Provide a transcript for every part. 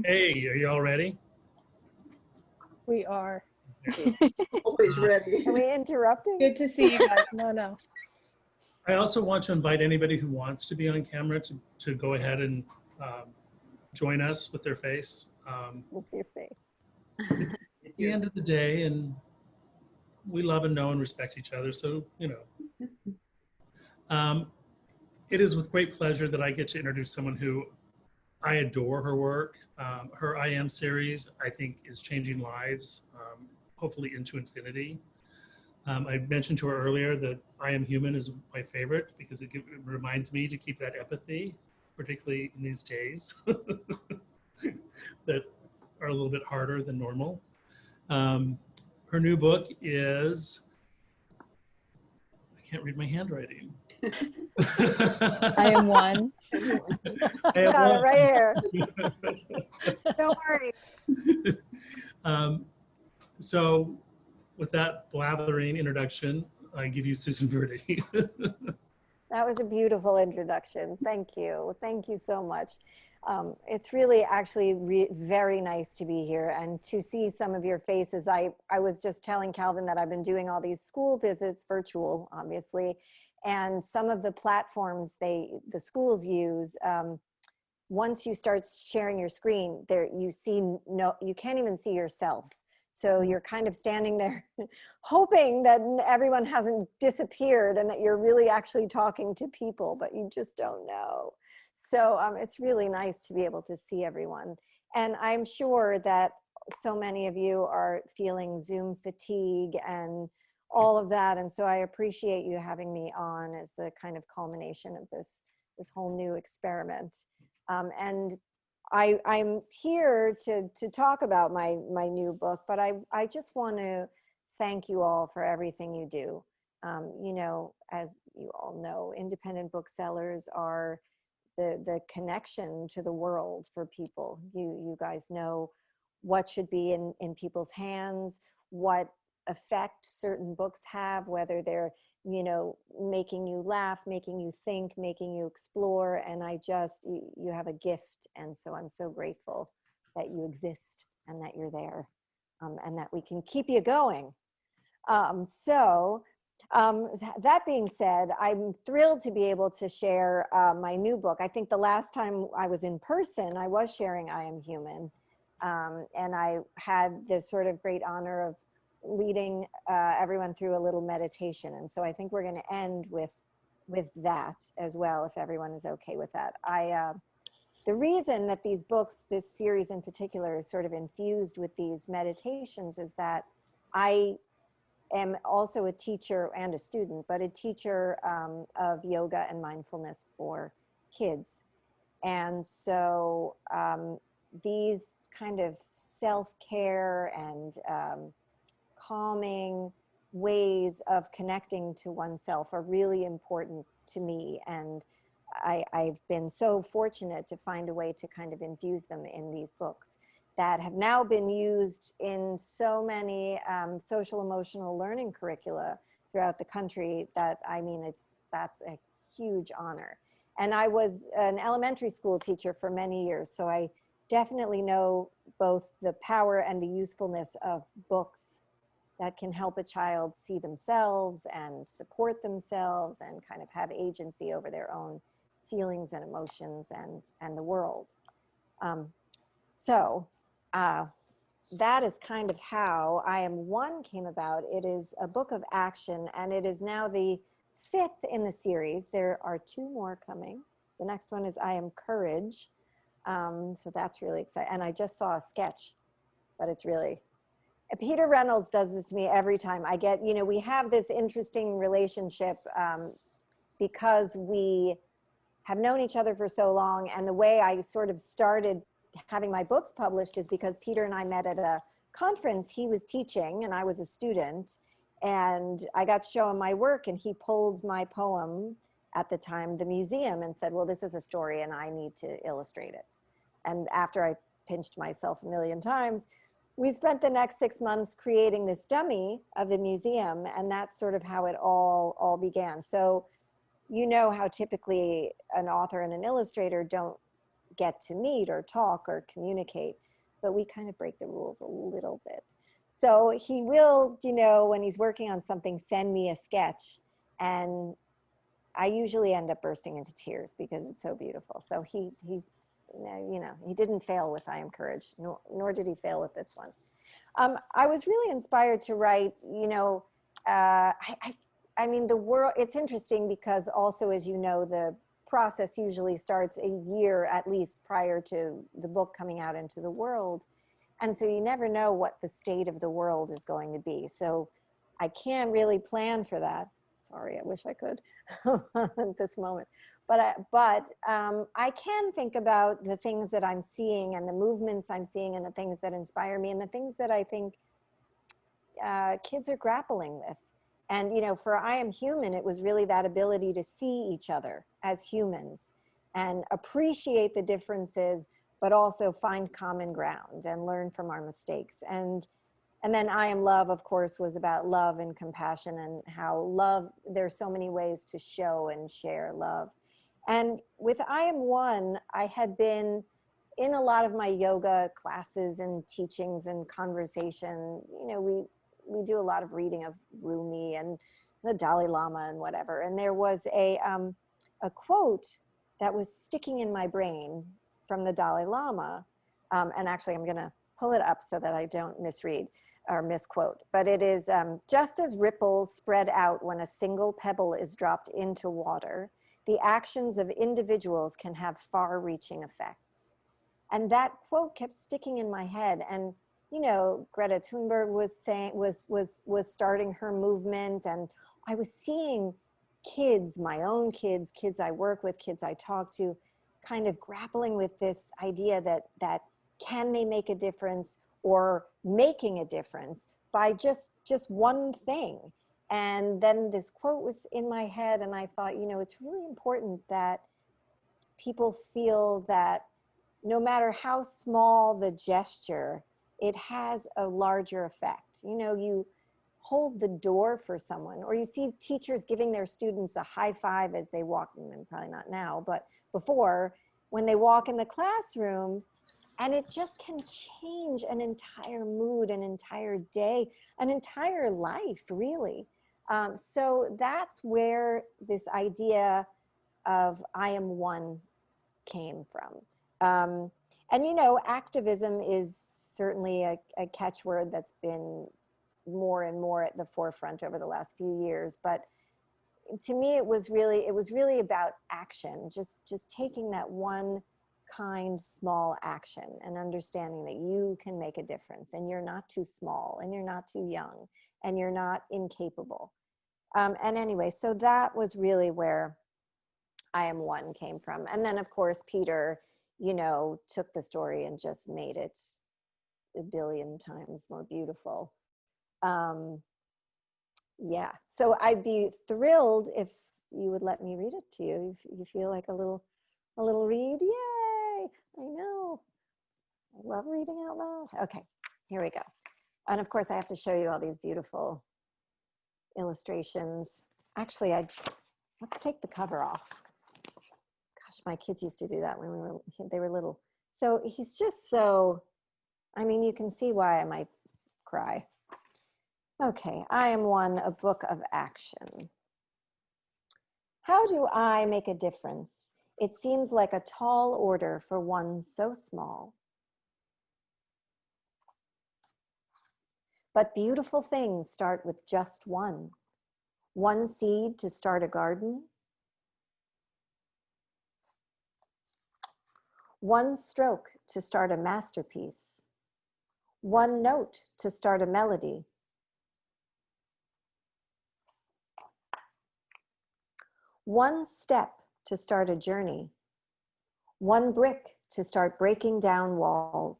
Hey, are you all ready? We are. Always ready. Are we interrupting? Good to see you guys. No. I also want to invite anybody who wants to be on camera to go ahead and join us with their face. With your face. At the end of the day, and we love and know and respect each other, so, you know. It is with great pleasure that I get to introduce someone who I adore her work. Her I Am series, I think, is changing lives, hopefully into infinity. I mentioned to her earlier that I Am Human is my favorite because it reminds me to keep that empathy, particularly in these days that are a little bit harder than normal. Her new book is, I can't read my handwriting. I am one. I am Got one. it right here. Don't worry. So with that blathering introduction, I give you Susan Verde. That was a beautiful introduction. Thank you. Thank you so much. It's really actually very nice to be here and to see some of your faces. I was just telling Calvin that I've been doing all these school visits, virtual, obviously, and some of the platforms the schools use, once you start sharing your screen, you can't even see yourself. So you're kind of standing there hoping that everyone hasn't disappeared and that you're really actually talking to people, but you just don't know. So it's really nice to be able to see everyone. And I'm sure that so many of you are feeling Zoom fatigue and all of that. And so I appreciate you having me on as the kind of culmination of this whole new experiment. And I'm here to talk about my new book, but I just want to thank you all for everything you do. You know, as you all know, independent booksellers are the connection to the world for people. You guys know what should be in people's hands, what effect certain books have, whether they're, you know, making you laugh, making you think, making you explore. And you have a gift. And so I'm so grateful that you exist and that you're there, and that we can keep you going. That being said, I'm thrilled to be able to share my new book. I think the last time I was in person, I was sharing I Am Human. And I had this sort of great honor of leading everyone through a little meditation. And so I think we're going to end with that as well, if everyone is okay with that. The reason that these books, this series in particular, is sort of infused with these meditations is that I am also a teacher and a student, but a teacher of yoga and mindfulness for kids. And so these kind of self-care and calming ways of connecting to oneself are really important to me. And I've been so fortunate to find a way to kind of infuse them in these books that have now been used in so many social emotional learning curricula throughout the country that, I mean, that's a huge honor. And I was an elementary school teacher for many years, so I definitely know both the power and the usefulness of books that can help a child see themselves and support themselves and kind of have agency over their own feelings and emotions and the world. That is kind of how I Am One came about. It is a book of action, and it is now the 5th in the series. There are 2 more coming. The next one is I Am Courage. So that's really exciting. And I just saw a sketch, but it's really, Peter Reynolds does this to me every time. I get, you know, we have this interesting relationship because we have known each other for so long. And the way I sort of started having my books published is because Peter and I met at a conference. He was teaching and I was a student, and I got to show him my work, and he pulled my poem at the time, The Museum, and said, well, this is a story and I need to illustrate it. And after I pinched myself a million times, we spent the next 6 months creating this dummy of the museum, and that's sort of how it all began. So you know how typically an author and an illustrator don't get to meet or talk or communicate, but we kind of break the rules a little bit. So he will, you know, when he's working on something, send me a sketch, and I usually end up bursting into tears because it's so beautiful. So he you know, he didn't fail with I Am Courage, nor did he fail with this one. I was really inspired to write, you know, I mean, the world, it's interesting because also, as you know, the process usually starts a year at least prior to the book coming out into the world. And so you never know what the state of the world is going to be. So I can't really plan for that. Sorry, I wish I could at this moment. But I can think about the things that I'm seeing and the movements I'm seeing and the things that inspire me and the things that I think kids are grappling with. And, you know, for I Am Human, it was really that ability to see each other as humans and appreciate the differences, but also find common ground and learn from our mistakes. And then I Am Love, of course, was about love and compassion and how love, there's so many ways to show and share love. And with I Am One, I had been in a lot of my yoga classes and teachings and conversation. You know, we do a lot of reading of Rumi and the Dalai Lama and whatever. And there was a quote that was sticking in my brain from the Dalai Lama. And actually, I'm going to pull it up so that I don't misread or misquote. But it is, just as ripples spread out when a single pebble is dropped into water, the actions of individuals can have far-reaching effects. And that quote kept sticking in my head. And you know, Greta Thunberg was saying, was starting her movement, and I was seeing kids, my own kids, kids I work with, kids I talk to, kind of grappling with this idea that can they make a difference or making a difference by just one thing. And then this quote was in my head, and I thought, you know, it's really important that people feel that no matter how small the gesture, it has a larger effect. You know, you hold the door for someone, or you see teachers giving their students a high five as they walk, and probably not now, but before, when they walk in the classroom, and it just can change an entire mood, an entire day, an entire life, really. So that's where this idea of I Am One came from. And you know, activism is certainly a catchword that's been more and more at the forefront over the last few years. But to me, it was really about action, just taking that one kind, small action and understanding that you can make a difference, and you're not too small, and you're not too young, and you're not incapable. And anyway, so that was really where I Am One came from. And then, of course, Peter, you know, took the story and just made it a billion times more beautiful. Yeah, so I'd be thrilled if you would let me read it to you. If you feel like a little read, yay! I know, I love reading out loud. Okay, here we go. And of course, I have to show you all these beautiful illustrations. Actually, let's take the cover off. Gosh, my kids used to do that when they were little. So he's just so, I mean, you can see why I might cry. Okay, I Am One, a book of action. How do I make a difference? It seems like a tall order for one so small. But beautiful things start with just one. One seed to start a garden. One stroke to start a masterpiece. One note to start a melody. One step to start a journey. One brick to start breaking down walls.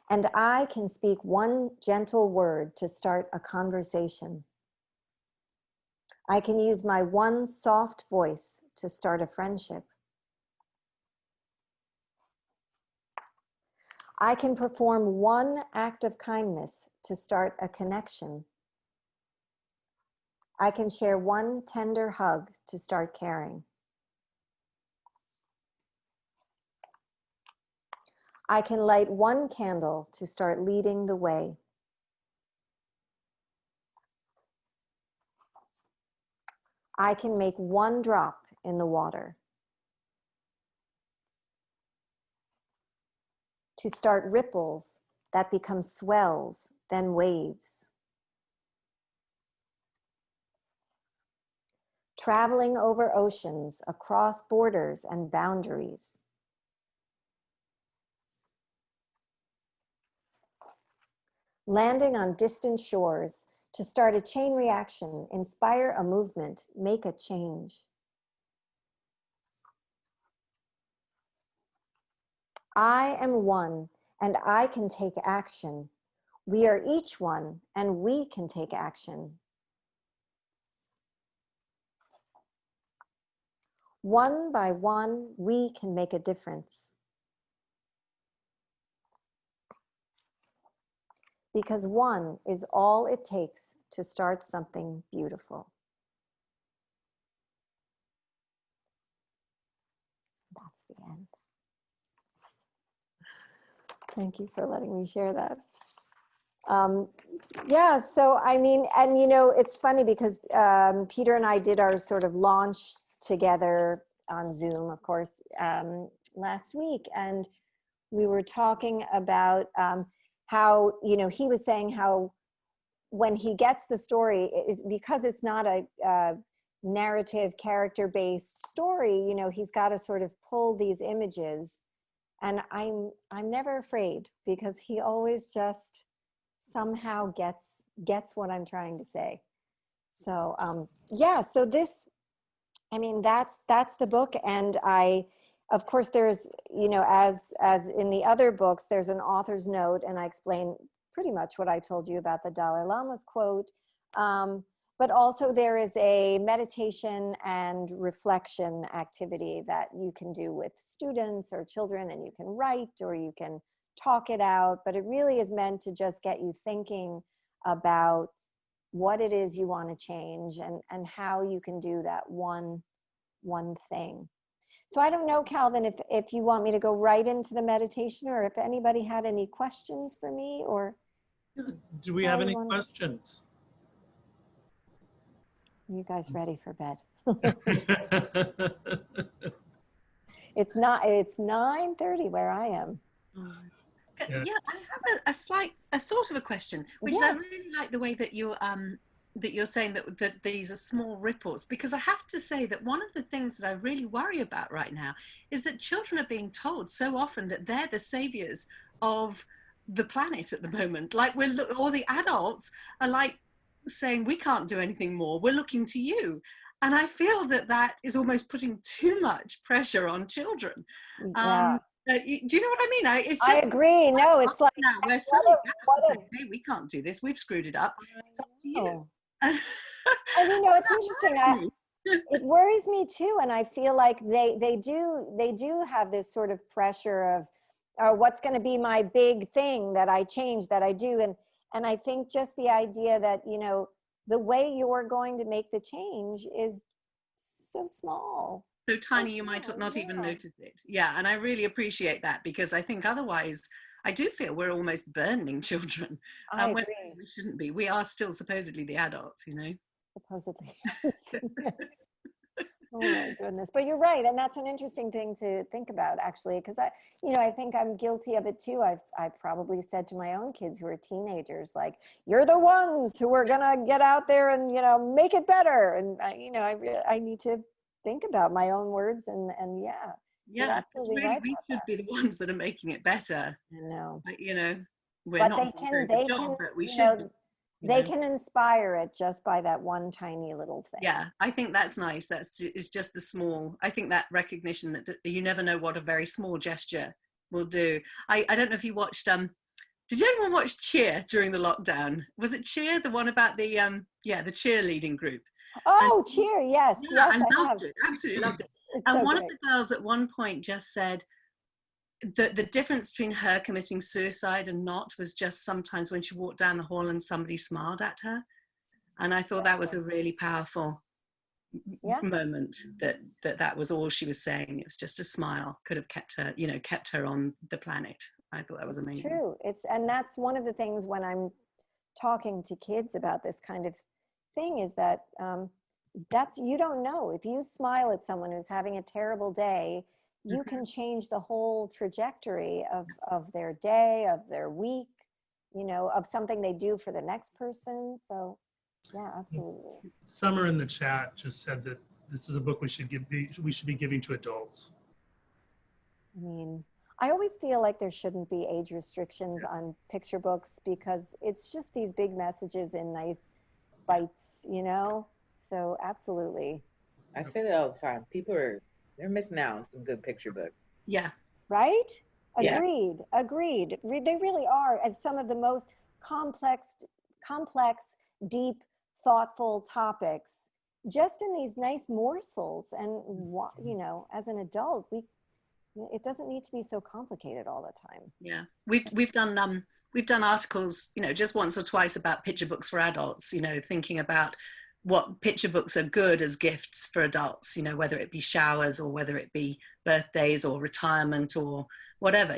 And I can speak one gentle word to start a conversation. I can use my one soft voice to start a friendship. I can perform one act of kindness to start a connection. I can share one tender hug to start caring. I can light one candle to start leading the way. I can make one drop in the water to start ripples that become swells, then waves. Traveling over oceans, across borders and boundaries. Landing on distant shores to start a chain reaction, inspire a movement, make a change. I am one and I can take action. We are each one and we can take action. One by one, we can make a difference. Because one is all it takes to start something beautiful. That's the end. Thank you for letting me share that. Yeah, so I mean, and you know, it's funny because Peter and I did our sort of launch together on Zoom, of course, last week. And we were talking about how, you know, he was saying how when he gets the story, because it's not a narrative, character-based story, you know, he's got to sort of pull these images. And I'm never afraid because he always just somehow gets what I'm trying to say. So yeah, so this, I mean, that's the book. And of course there's, you know, as in the other books, there's an author's note, and I explain pretty much what I told you about the Dalai Lama's quote. But also there is a meditation and reflection activity that you can do with students or children, and you can write or you can talk it out, but it really is meant to just get you thinking about what it is you want to change and how you can do that one thing. So I don't know, Calvin, if you want me to go right into the meditation, or if anybody had any questions for me, or do we have any questions? You guys ready for bed? It's 9:30 where I am. Yeah. Yeah, I have a sort of a question, which is I really like the way that you're saying that these are small ripples, because I have to say that one of the things that I really worry about right now is that children are being told so often that they're the saviors of the planet at the moment. Like all the adults are like saying, we can't do anything more, we're looking to you. And I feel that is almost putting too much pressure on children. Yeah. Do you know what I mean? It's just, I agree. No, it's like now where suddenly adults are saying, hey, we can't do this, we've screwed it up, it's up to you. And you know, it's interesting. It worries me too, and I feel like they do have this sort of pressure of what's going to be my big thing that I change, that I do, and I think just the idea that, you know, the way you're going to make the change is so small, so tiny you might not even notice it. Yeah, and I really appreciate that, because I think otherwise I do feel we're almost burdening children. I When agree. we shouldn't be. We are still supposedly the adults, you know. Supposedly. Yes. Oh my goodness. But you're right. And that's an interesting thing to think about, actually, because I think I'm guilty of it too. I've probably said to my own kids who are teenagers, like, you're the ones who are going to get out there and, you know, make it better. And, I need to think about my own words and yeah. Yeah, it's really, right, we should be the ones that are making it better. I know. But, you know, we're But not doing a very good job, but we should. They can inspire it just by that one tiny little thing. Yeah, I think that's nice. It's just the small. I think that recognition that you never know what a very small gesture will do. I don't know if you watched. Did anyone watch Cheer during the lockdown? Was it Cheer, the one about the cheerleading group? Oh, Cheer! Yes, yeah, yes, I loved it. Absolutely loved it. It's And so one great. of the girls at one point just said that the difference between her committing suicide and not was just sometimes when she walked down the hall and somebody smiled at her. And I thought that was a really powerful Yeah. moment, that was all she was saying. It was just a smile could have kept her, kept her on the planet. I thought that was amazing. It's true. And that's one of the things when I'm talking to kids about this kind of thing is that you don't know. If you smile at someone who's having a terrible day, you can change the whole trajectory of their day, of their week, of something they do for the next person. So yeah, absolutely. Summer in the chat just said that this is a book we should be giving to adults. I mean, I always feel like there shouldn't be age restrictions on picture books because it's just these big messages in nice bites, So absolutely. I say that all the time. They're missing out on some good picture book. Yeah. Right? Yeah. Agreed. They really are. And some of the most complex, deep, thoughtful topics, just in these nice morsels. And, as an adult, it doesn't need to be so complicated all the time. Yeah. We've done articles, just once or twice about picture books for adults, thinking about what picture books are good as gifts for adults, whether it be showers or whether it be birthdays or retirement or whatever,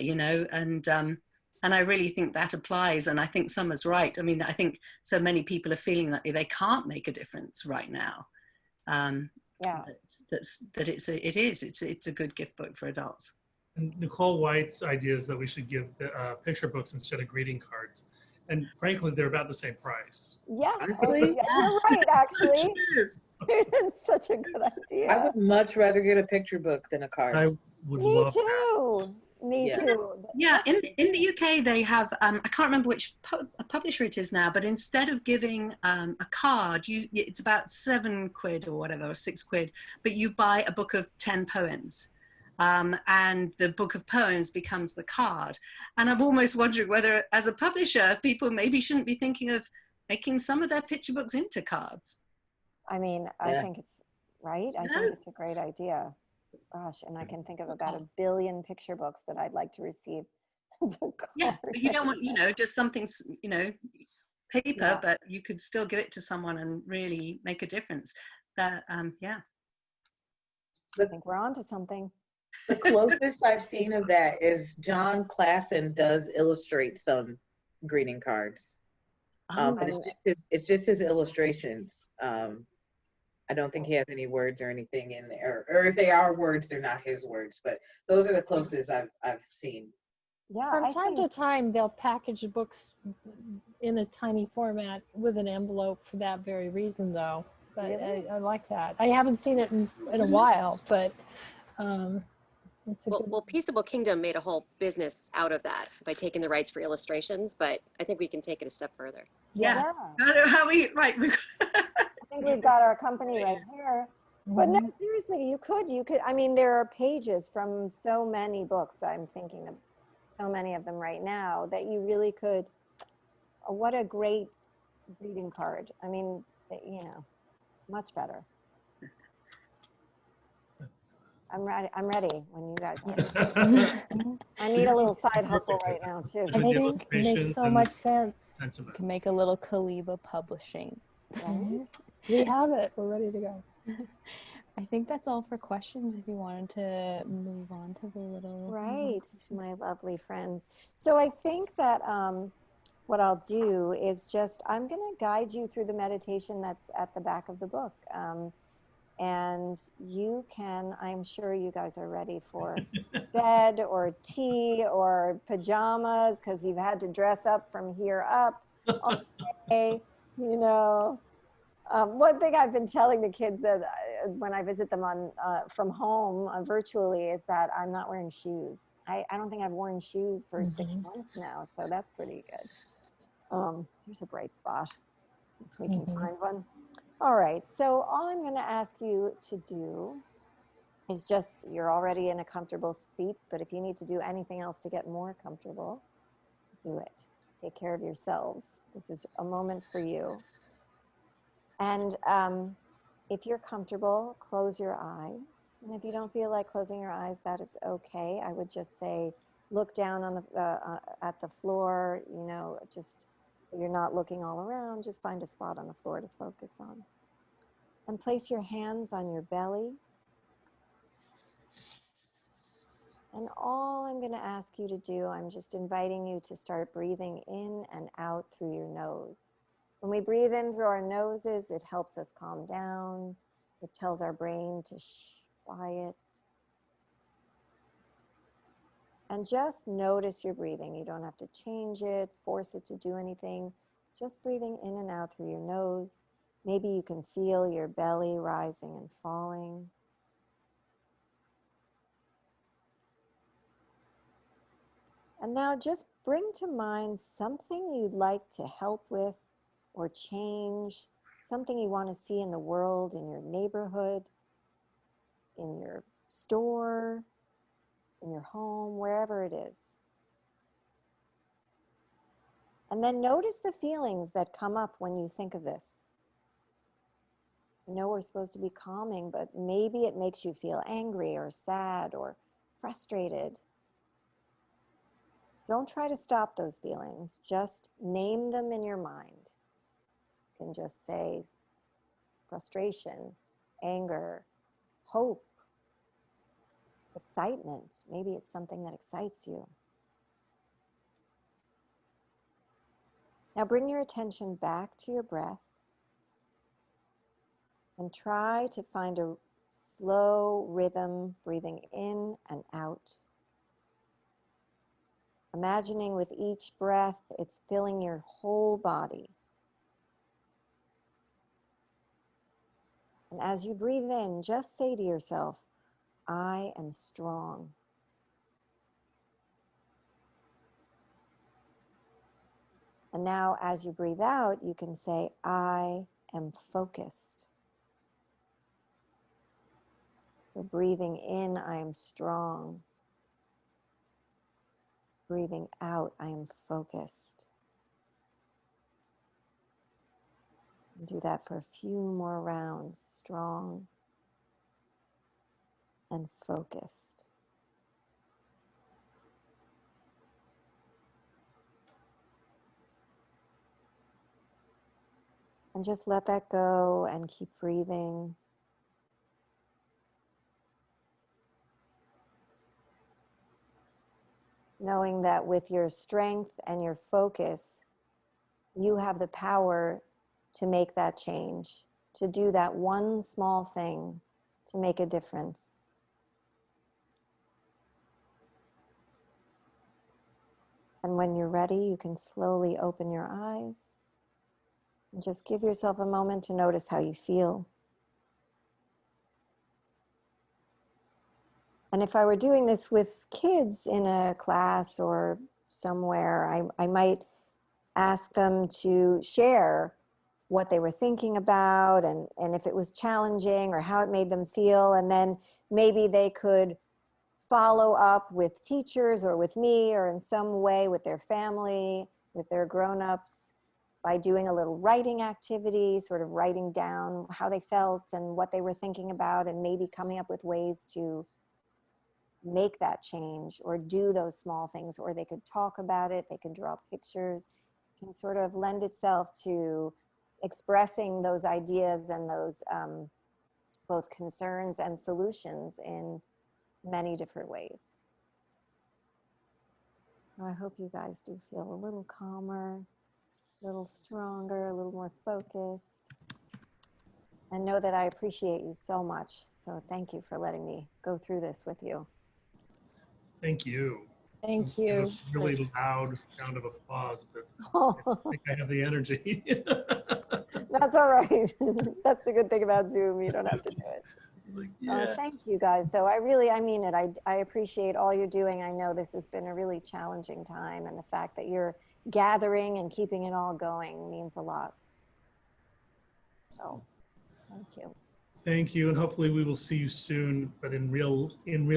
and I really think that applies. And I think Summer's right. I mean, I think so many people are feeling that they can't make a difference right now. Yeah. It's a good gift book for adults. And Nicole White's idea is that we should give picture books instead of greeting cards. And frankly, they're about the same price. Yeah. Honestly? You're right, actually. It's such a good idea. I would much rather get a picture book than a card. I would Me love too. Me Yeah. too. Yeah, in the UK they have, I can't remember which publisher it is now, but instead of giving a card, it's about £7 or whatever, or £6, but you buy a book of 10 poems. And the book of poems becomes the card. And I'm almost wondering whether, as a publisher, people maybe shouldn't be thinking of making some of their picture books into cards. I mean, I think it's right. I No. think it's a great idea. Gosh, and I can think of about 1 billion picture books that I'd like to receive. as a Yeah, card. but you don't want, just something, paper, Yeah. but you could still give it to someone and really make a difference. Yeah. I think we're on to something. The closest I've seen of that is John Klassen does illustrate some greeting cards. But it's just his illustrations. I don't think he has any words or anything in there, or if they are words, they're not his words. But those are the closest I've seen. Yeah, from time to time, they'll package books in a tiny format with an envelope for that very reason, though. But Really? I like that. I haven't seen it in a while, but it's a good. Well, Peaceable Kingdom made a whole business out of that by taking the rights for illustrations, but I think we can take it a step further. Yeah. Yeah. How we, right. I think we've got our company right here. But no, seriously, you could. I mean, there are pages from so many books that I'm thinking of, so many of them right now, that you really could. What a great greeting card. I mean, much better. I'm ready when you guys are. I need a little side hustle right now, too. I think it makes so much sense. You can make a little CALIBA publishing. Right? We have it. We're ready to go. I think that's all for questions if you wanted to move on to the little... Right, my lovely friends. So I think that what I'll do is I'm going to guide you through the meditation that's at the back of the book. And you can, I'm sure you guys are ready for bed or tea or pajamas because you've had to dress up from here up all day, One thing I've been telling the kids that when I visit them from home virtually is that I'm not wearing shoes. I don't think I've worn shoes for 6 months now, so that's pretty good. Here's a bright spot, if we can find one. All right, so all I'm going to ask you to do is you're already in a comfortable seat, but if you need to do anything else to get more comfortable, do it. Take care of yourselves. This is a moment for you. And if you're comfortable, close your eyes. And if you don't feel like closing your eyes, that is okay. I would just say, look down on at the floor, just You're not looking all around, just find a spot on the floor to focus on. And place your hands on your belly. And all I'm going to ask you to do, I'm just inviting you to start breathing in and out through your nose. When we breathe in through our noses, it helps us calm down. It tells our brain to quiet. And just notice your breathing. You don't have to change it, force it to do anything. Just breathing in and out through your nose. Maybe you can feel your belly rising and falling. And now just bring to mind something you'd like to help with or change, something you want to see in the world, in your neighborhood, in your store, in your home, wherever it is. And then notice the feelings that come up when you think of this. I know we're supposed to be calming, but maybe it makes you feel angry or sad or frustrated. Don't try to stop those feelings. Just name them in your mind. You can just say frustration, anger, hope, excitement. Maybe it's something that excites you. Now bring your attention back to your breath and try to find a slow rhythm, breathing in and out. Imagining with each breath, it's filling your whole body. And as you breathe in, just say to yourself, I am strong. And now as you breathe out, you can say, I am focused. So breathing in, I am strong. Breathing out, I am focused. And do that for a few more rounds. Strong and focused. And just let that go and keep breathing. Knowing that with your strength and your focus, you have the power to make that change, to do that one small thing, to make a difference. And when you're ready, you can slowly open your eyes and just give yourself a moment to notice how you feel. And if I were doing this with kids in a class or somewhere, I might ask them to share what they were thinking about and if it was challenging or how it made them feel. And then maybe they could follow up with teachers or with me or in some way with their family, with their grown-ups, by doing a little writing activity, sort of writing down how they felt and what they were thinking about, and maybe coming up with ways to make that change or do those small things. Or they could talk about it, they could draw pictures. It can sort of lend itself to expressing those ideas and those both concerns and solutions in many different ways. I hope you guys do feel a little calmer, a little stronger, a little more focused. And know that I appreciate you so much. So thank you for letting me go through this with you. Thank you. Thank It you. was a really loud sound of applause, but Oh, I think I have the energy. that's all right. That's the good thing about Zoom. You don't have to do it. Like, Thank yes. you guys, though. I mean it. I appreciate all you're doing. I know this has been a really challenging time, and the fact that you're gathering and keeping it all going means a lot. So, thank you. Thank you, and hopefully we will see you soon, but in real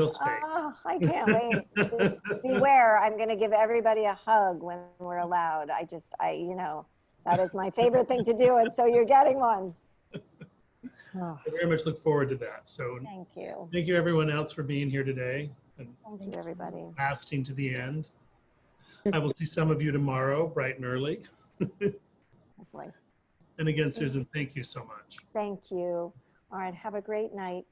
space. Oh, I can't wait. Just beware. I'm going to give everybody a hug when we're allowed. That is my favorite thing to do, and so you're getting one. Oh, I very much look forward to that. So thank you. thank you everyone else for being here today and Thank you, everybody. lasting to the end. I will see some of you tomorrow, bright and early. Lovely. And again, Susan, thank you so much. Thank you. All right. Have a great night.